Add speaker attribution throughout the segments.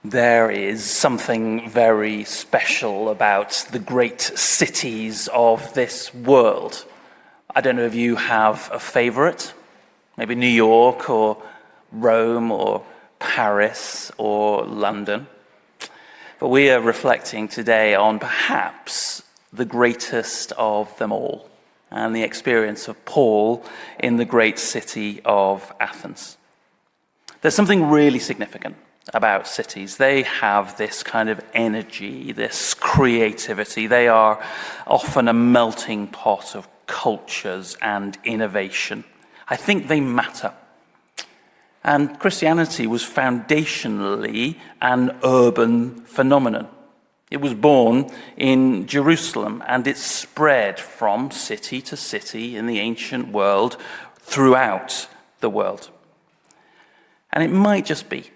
Speaker 1: There is something very special about the great cities of this world. I don't know if you have a favorite, maybe New York or Rome or Paris or London. But we are reflecting today on perhaps the greatest of them all, and the experience of Paul in the great city of Athens. There's something really significant about cities. They have this kind of energy, this creativity. They are often a melting pot of cultures and innovation. I think they matter. And Christianity was foundationally an urban phenomenon. It was born in Jerusalem, and it spread from city to city in the ancient world throughout the world. And it might just be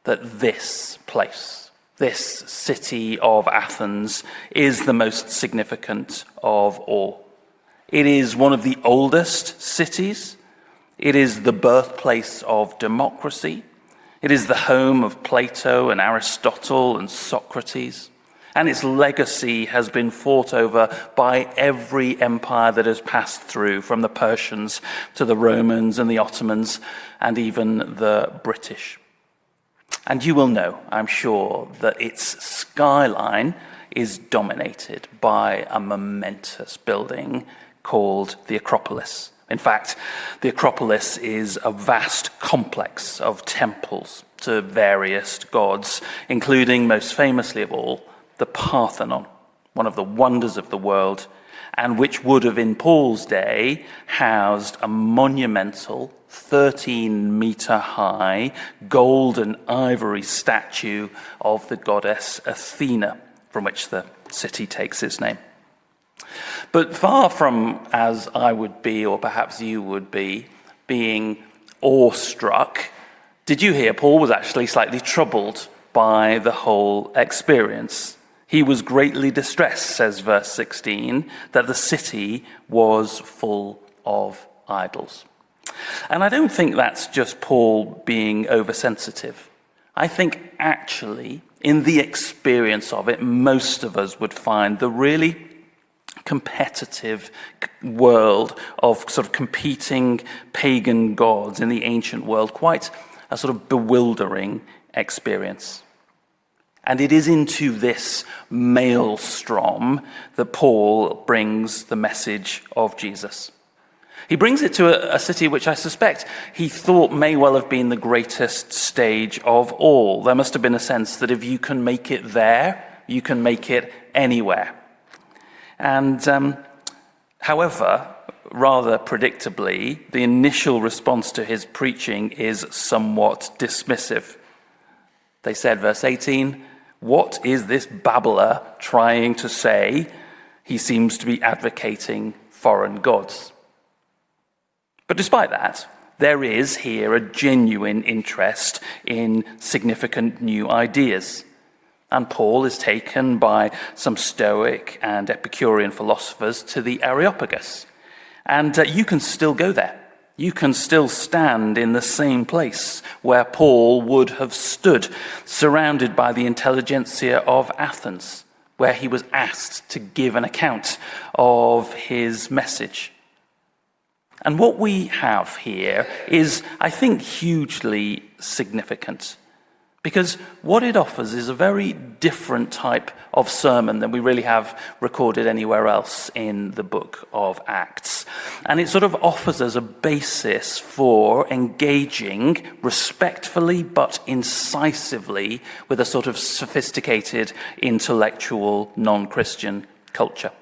Speaker 1: that this place, this city of Athens, is the most significant of all. It is one of the oldest cities. It is the birthplace of democracy. It is the home of Plato and Aristotle and Socrates. And its legacy has been fought over by every empire that has passed through, from the Persians to the Romans and the Ottomans and even the British. And you will know, I'm sure, that its skyline is dominated by a momentous building called the Acropolis. In fact, the Acropolis is a vast complex of temples to various gods, including, most famously of all, the Parthenon, one of the wonders of the world, and which would have in Paul's day housed a monumental 13-meter-high gold and ivory statue of the goddess Athena, from which the city takes its name. But far from, as I would be, or perhaps you would be, being awestruck, did you hear Paul was actually slightly troubled by the whole experience? He was greatly distressed, says verse 16, that the city was full of idols. And I don't think that's just Paul being oversensitive. I think actually, in the experience of it, most of us would find the really competitive world of sort of competing pagan gods in the ancient world quite a sort of bewildering experience. And it is into this maelstrom that Paul brings the message of Jesus. He brings it to a city which I suspect he thought may well have been the greatest stage of all. There must have been a sense that if you can make it there, you can make it anywhere. And however, rather predictably, the initial response to his preaching is somewhat dismissive. They said, verse 18, "What is this babbler trying to say? He seems to be advocating foreign gods." But despite that, there is here a genuine interest in significant new ideas. And Paul is taken by some Stoic and Epicurean philosophers to the Areopagus. And you can still go there. You can still stand in the same place where Paul would have stood, surrounded by the intelligentsia of Athens, where he was asked to give an account of his message. And what we have here is, I think, hugely significant, because what it offers is a very different type of sermon than we really have recorded anywhere else in the book of Acts. And it sort of offers us a basis for engaging respectfully but incisively with a sort of sophisticated, intellectual, non-Christian culture.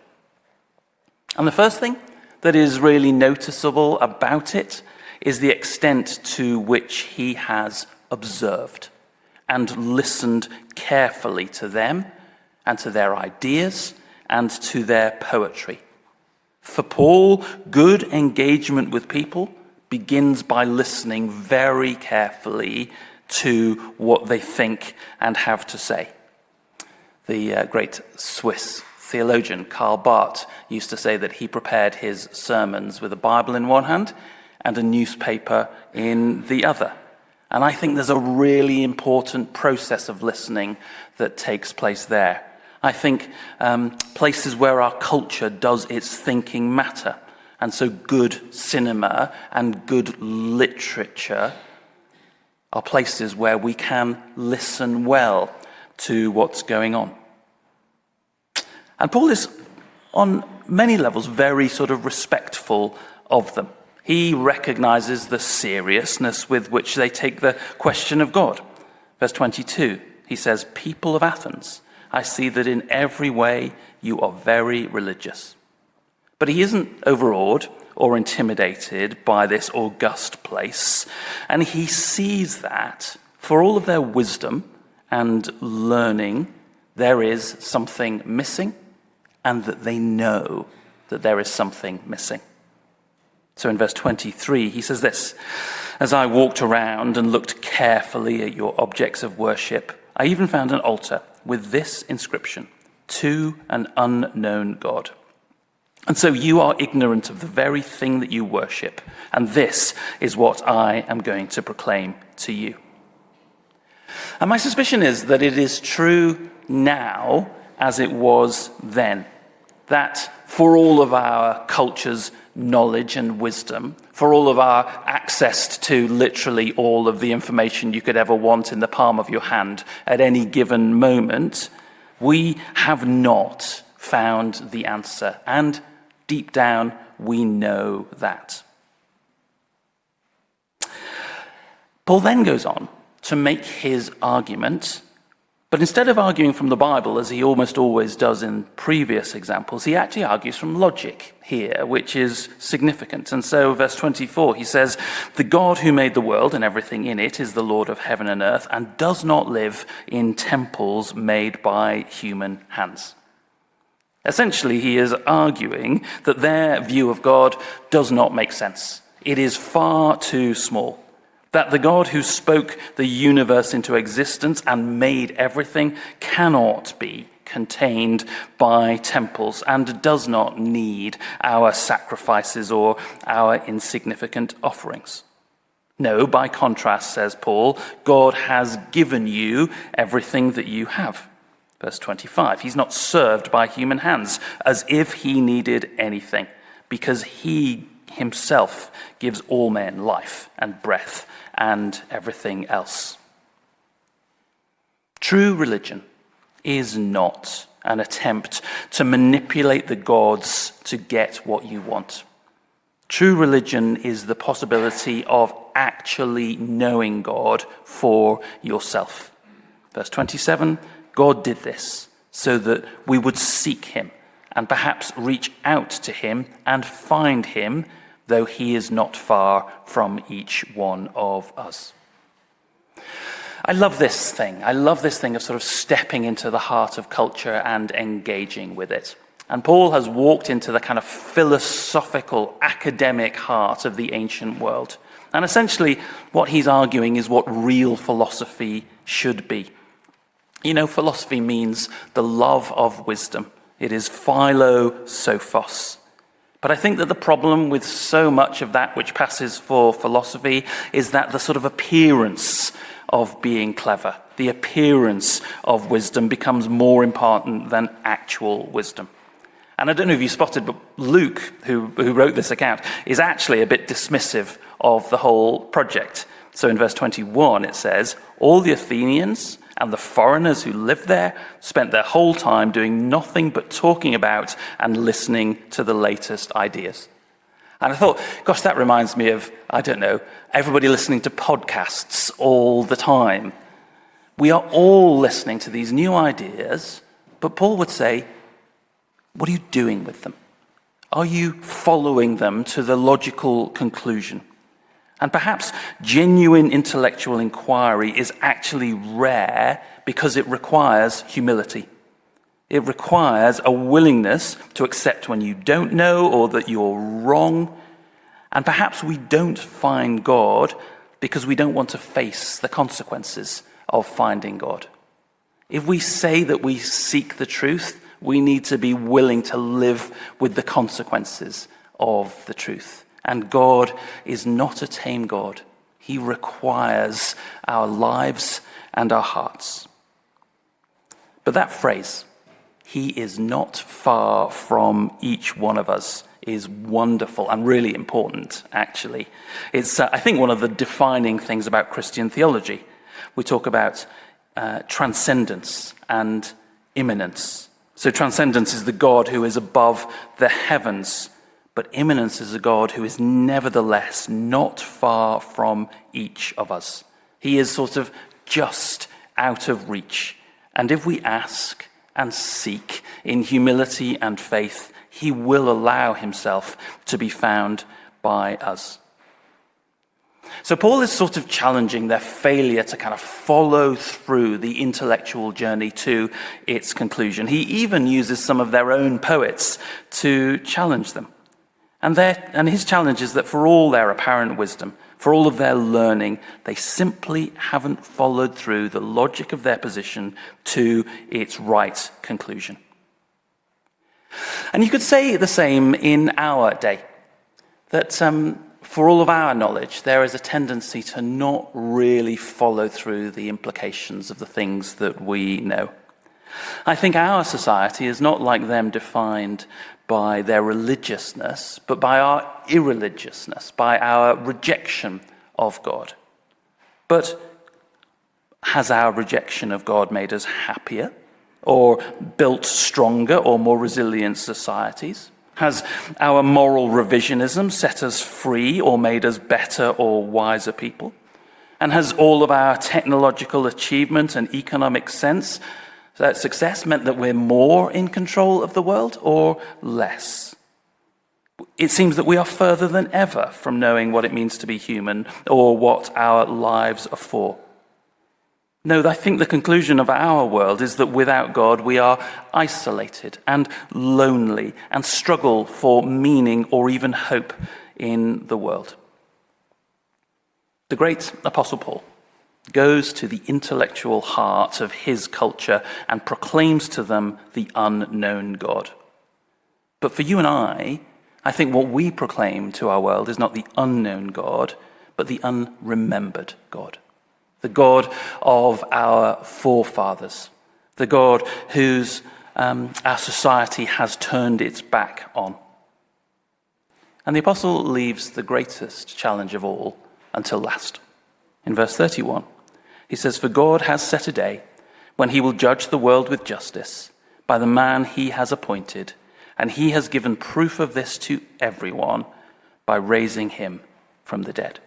Speaker 1: And the first thing that is really noticeable about it is the extent to which he has observed and listened carefully to them and to their ideas and to their poetry. For Paul, good engagement with people begins by listening very carefully to what they think and have to say. The great Swiss theologian Karl Barth used to say that he prepared his sermons with a Bible in one hand and a newspaper in the other. And I think there's a really important process of listening that takes place there. I think places where our culture does its thinking matter. And so good cinema and good literature are places where we can listen well to what's going on. And Paul is, on many levels, very sort of respectful of them. He recognizes the seriousness with which they take the question of God. Verse 22, he says, "People of Athens, I see that in every way you are very religious." But he isn't overawed or intimidated by this august place, and he sees that for all of their wisdom and learning, there is something missing, and that they know that there is something missing. So in verse 23, he says this, "As I walked around and looked carefully at your objects of worship, I even found an altar with this inscription, 'To an unknown God.' And so you are ignorant of the very thing that you worship, and this is what I am going to proclaim to you." And my suspicion is that it is true now as it was then, that for all of our culture's knowledge and wisdom, for all of our access to literally all of the information you could ever want in the palm of your hand at any given moment, we have not found the answer. And deep down, we know that. Paul then goes on to make his argument, but instead of arguing from the Bible, as he almost always does in previous examples, he actually argues from logic here, which is significant. And so, verse 24, he says, "The God who made the world and everything in it is the Lord of heaven and earth, and does not live in temples made by human hands." Essentially, he is arguing that their view of God does not make sense. It is far too small. That the God who spoke the universe into existence and made everything cannot be contained by temples and does not need our sacrifices or our insignificant offerings. No, by contrast, says Paul, God has given you everything that you have. Verse 25, he's not served by human hands as if he needed anything, because he himself gives all men life and breath and everything else. True religion is not an attempt to manipulate the gods to get what you want. True religion is the possibility of actually knowing God for yourself. Verse 27, God did this so that we would seek him and perhaps reach out to him and find him, though he is not far from each one of us. I love this thing. I love this thing of sort of stepping into the heart of culture and engaging with it. And Paul has walked into the kind of philosophical, academic heart of the ancient world. And essentially, what he's arguing is what real philosophy should be. You know, philosophy means the love of wisdom. It is philosophos. But I think that the problem with so much of that which passes for philosophy is that the sort of appearance of being clever, the appearance of wisdom becomes more important than actual wisdom. And I don't know if you spotted, but Luke, who wrote this account, is actually a bit dismissive of the whole project. So in verse 21, it says, "All the Athenians and the foreigners who lived there spent their whole time doing nothing but talking about and listening to the latest ideas." And I thought, gosh, that reminds me of, I don't know, everybody listening to podcasts all the time. We are all listening to these new ideas, but Paul would say, what are you doing with them? Are you following them to the logical conclusion? And perhaps genuine intellectual inquiry is actually rare because it requires humility. It requires a willingness to accept when you don't know or that you're wrong. And perhaps we don't find God because we don't want to face the consequences of finding God. If we say that we seek the truth, we need to be willing to live with the consequences of the truth. And God is not a tame God. He requires our lives and our hearts. But that phrase, he is not far from each one of us, is wonderful and really important, actually. It's, I think, one of the defining things about Christian theology. We talk about transcendence and immanence. So transcendence is the God who is above the heavens, but immanence is a God who is nevertheless not far from each of us. He is sort of just out of reach. And if we ask and seek in humility and faith, he will allow himself to be found by us. So Paul is sort of challenging their failure to kind of follow through the intellectual journey to its conclusion. He even uses some of their own poets to challenge them. And his challenge is that for all their apparent wisdom, for all of their learning, they simply haven't followed through the logic of their position to its right conclusion. And you could say the same in our day, that for all of our knowledge, there is a tendency to not really follow through the implications of the things that we know. I think our society is not like them defined by their religiousness, but by our irreligiousness, by our rejection of God. But has our rejection of God made us happier, or built stronger or more resilient societies? Has our moral revisionism set us free or made us better or wiser people? And has all of our technological achievement and economic success meant that we're more in control of the world or less? It seems that we are further than ever from knowing what it means to be human or what our lives are for. No, I think the conclusion of our world is that without God we are isolated and lonely and struggle for meaning or even hope in the world. The great Apostle Paul goes to the intellectual heart of his culture and proclaims to them the unknown God. But for you and I think what we proclaim to our world is not the unknown God, but the unremembered God. The God of our forefathers, the God whose our society has turned its back on. And the apostle leaves the greatest challenge of all until last. In verse 31, he says, "For God has set a day when he will judge the world with justice by the man he has appointed, and he has given proof of this to everyone by raising him from the dead."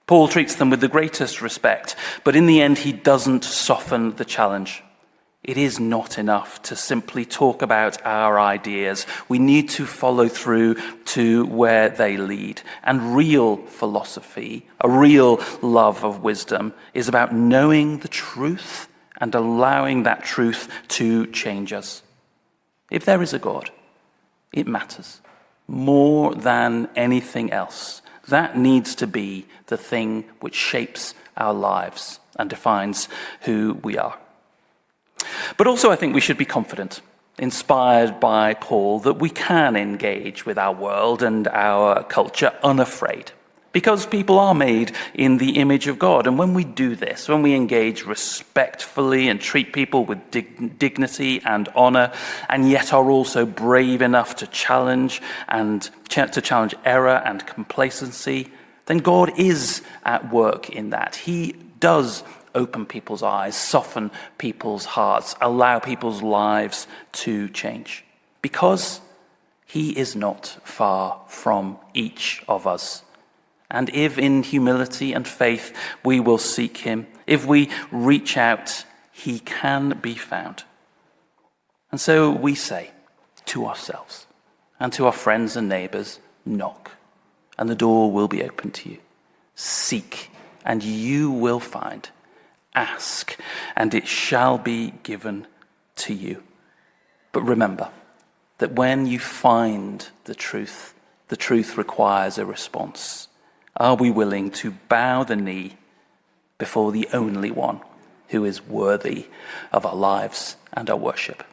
Speaker 1: Paul treats them with the greatest respect, but in the end he doesn't soften the challenge. It is not enough to simply talk about our ideas. We need to follow through to where they lead. And real philosophy, a real love of wisdom, is about knowing the truth and allowing that truth to change us. If there is a God, it matters more than anything else. That needs to be the thing which shapes our lives and defines who we are. But also I think we should be confident, inspired by Paul, that we can engage with our world and our culture unafraid. Because people are made in the image of God. And when we do this, when we engage respectfully and treat people with dignity and honor, and yet are also brave enough to challenge error and complacency, then God is at work in that. He does open people's eyes, soften people's hearts, allow people's lives to change. Because he is not far from each of us. And if in humility and faith we will seek him, if we reach out, he can be found. And so we say to ourselves and to our friends and neighbors, knock, and the door will be open to you. Seek, and you will find. Ask, and it shall be given to you. But remember that when you find the truth requires a response. Are we willing to bow the knee before the only one who is worthy of our lives and our worship?